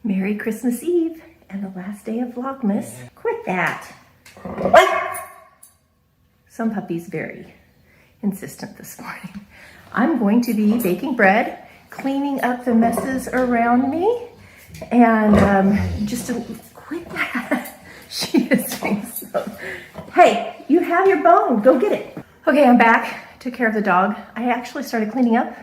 Merry Christmas Eve and the last day of Vlogmas. Quit that. Some puppy's very insistent this morning. I'm going to be baking bread, cleaning up the messes around me, and just to quit that. She is doing so. Hey, you have your bone, go get it. Okay, I'm back, took care of the dog. I actually started cleaning up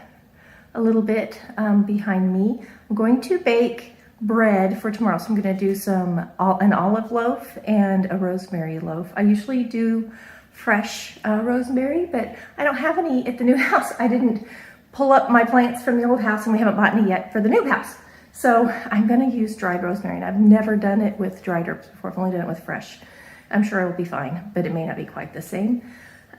a little bit behind me. I'm going to bake bread for tomorrow. So I'm gonna do an olive loaf and a rosemary loaf. I usually do fresh rosemary, but I don't have any at the new house. I didn't pull up my plants from the old house and we haven't bought any yet for the new house. So I'm gonna use dried rosemary, and I've never done it with dried herbs before. I've only done it with fresh. I'm sure it'll be fine, but it may not be quite the same.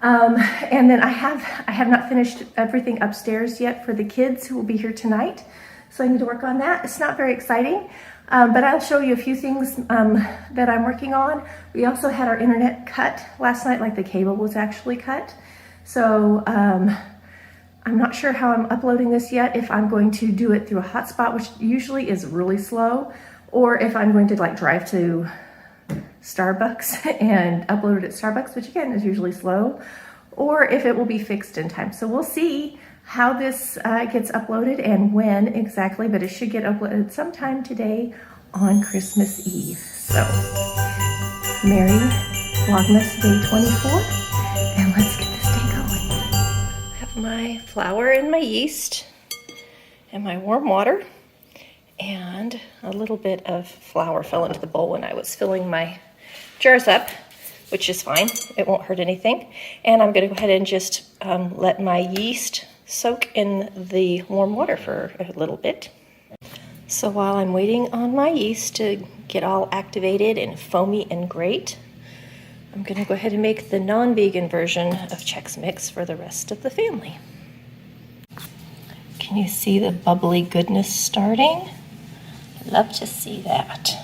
And then I have not finished everything upstairs yet for the kids who will be here tonight. So I need to work on that. It's not very exciting, but I'll show you a few things that I'm working on. We also had our internet cut last night, like the cable was actually cut. So I'm not sure how I'm uploading this yet, if I'm going to do it through a hotspot, which usually is really slow, or if I'm going to like drive to Starbucks and upload it at Starbucks, which again is usually slow, or if it will be fixed in time. So we'll see how this gets uploaded and when exactly, but it should get uploaded sometime today on Christmas Eve. So, Merry Vlogmas Day 24, and let's get this day going. I have my flour and my yeast and my warm water, and a little bit of flour fell into the bowl when I was filling my jars up, which is fine. It won't hurt anything. And I'm gonna go ahead and just let my yeast soak in the warm water for a little bit. So while I'm waiting on my yeast to get all activated and foamy and great, I'm gonna go ahead and make the non-vegan version of Chex Mix for the rest of the family. Can you see the bubbly goodness starting? I'd love to see that.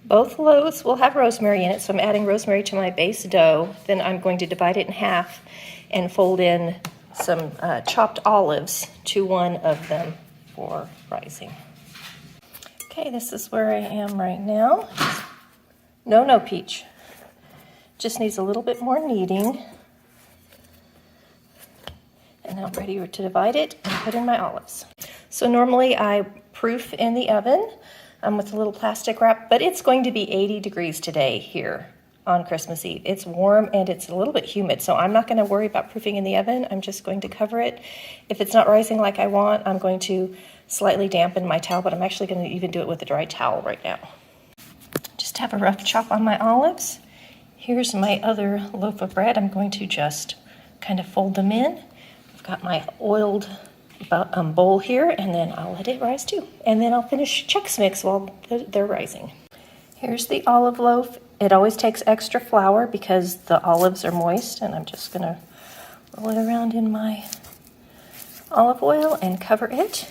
Both loaves will have rosemary in it, so I'm adding rosemary to my base dough. Then I'm going to divide it in half and fold in some chopped olives to one of them for rising. Okay, this is where I am right now. No peach. Just needs a little bit more kneading. And now I'm ready to divide it and put in my olives. So normally I proof in the oven with a little plastic wrap, but it's going to be 80 degrees today here on Christmas Eve. It's warm and it's a little bit humid, so I'm not going to worry about proofing in the oven. I'm just going to cover it. If it's not rising like I want, I'm going to slightly dampen my towel, but I'm actually going to even do it with a dry towel right now. Just have a rough chop on my olives. Here's my other loaf of bread. I'm going to just kind of fold them in. I've got my oiled bowl here, and then I'll let it rise too. And then I'll finish Chex Mix while they're rising. Here's the olive loaf. It always takes extra flour because the olives are moist, and I'm just gonna roll it around in my olive oil and cover it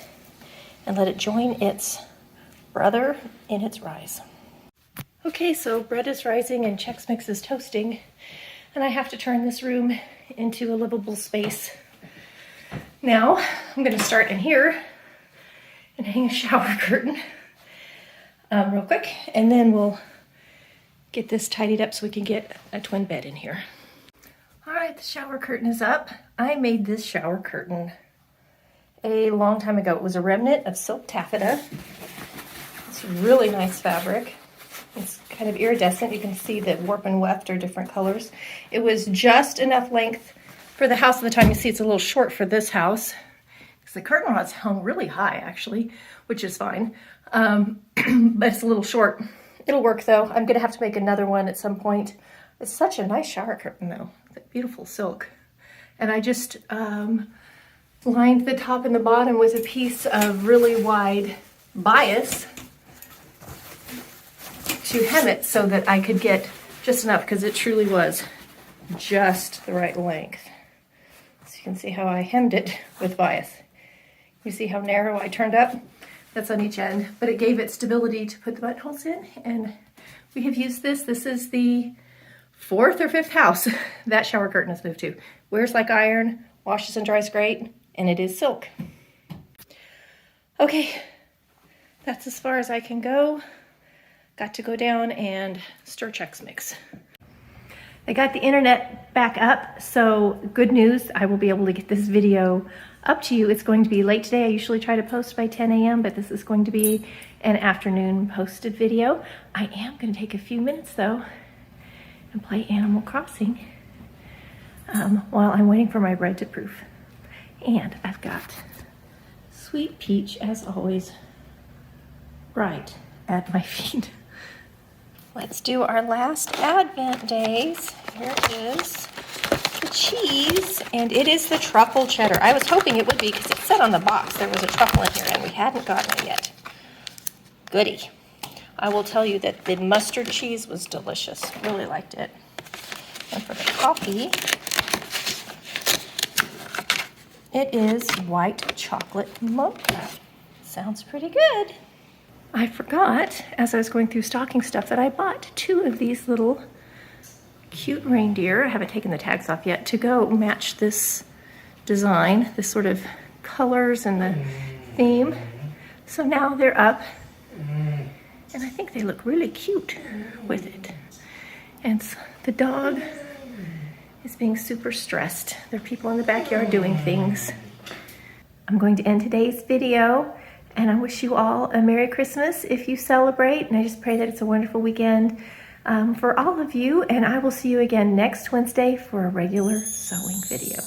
and let it join its brother in its rise. Okay, so bread is rising and Chex Mix is toasting, and I have to turn this room into a livable space. Now, I'm gonna start in here and hang a shower curtain real quick, and then we'll get this tidied up so we can get a twin bed in here. All right, the shower curtain is up. I made this shower curtain a long time ago. It was a remnant of silk taffeta. It's really nice fabric. It's kind of iridescent. You can see the warp and weft are different colors. It was just enough length for the house at the time. You see it's a little short for this house because the curtain rods hung really high actually, which is fine, but it's a little short. It'll work though. I'm gonna have to make another one at some point. It's such a nice shower curtain though, that beautiful silk. And I just lined the top and the bottom with a piece of really wide bias to hem it so that I could get just enough, because it truly was just the right length. So you can see how I hemmed it with bias. You see how narrow I turned up? That's on each end, but it gave it stability to put the buttonholes in, and we have used this. This is the 4th or 5th house that shower curtain has moved to. Wears like iron, washes and dries great, and it is silk. Okay, That's as far as I can go. Got to go down and stir Chex Mix. I got the internet back up, so good news, I will be able to get this video up to you. It's going to be late today. I usually try to post by 10 a.m., but this is going to be an afternoon posted video. I am going to take a few minutes though and play Animal Crossing while I'm waiting for my bread to proof. And I've got Sweet Peach, as always, right at my feet. Let's do our last Advent days. Here is the cheese, and it is the truffle cheddar. I was hoping it would be because it said on the box there was a truffle in here and we hadn't gotten it yet. Goody. I will tell you that the mustard cheese was delicious. Really liked it. And for the coffee, it is white chocolate mocha. Sounds pretty good. I forgot, as I was going through stocking stuff, that I bought 2 of these little cute reindeer. I haven't taken the tags off yet, to go match this design, this sort of colors and the theme. So now they're up, and I think they look really cute with it. And so the dog is being super stressed. There are people in the backyard doing things. I'm going to end today's video, and I wish you all a Merry Christmas if you celebrate, and I just pray that it's a wonderful weekend for all of you, and I will see you again next Wednesday for a regular sewing video.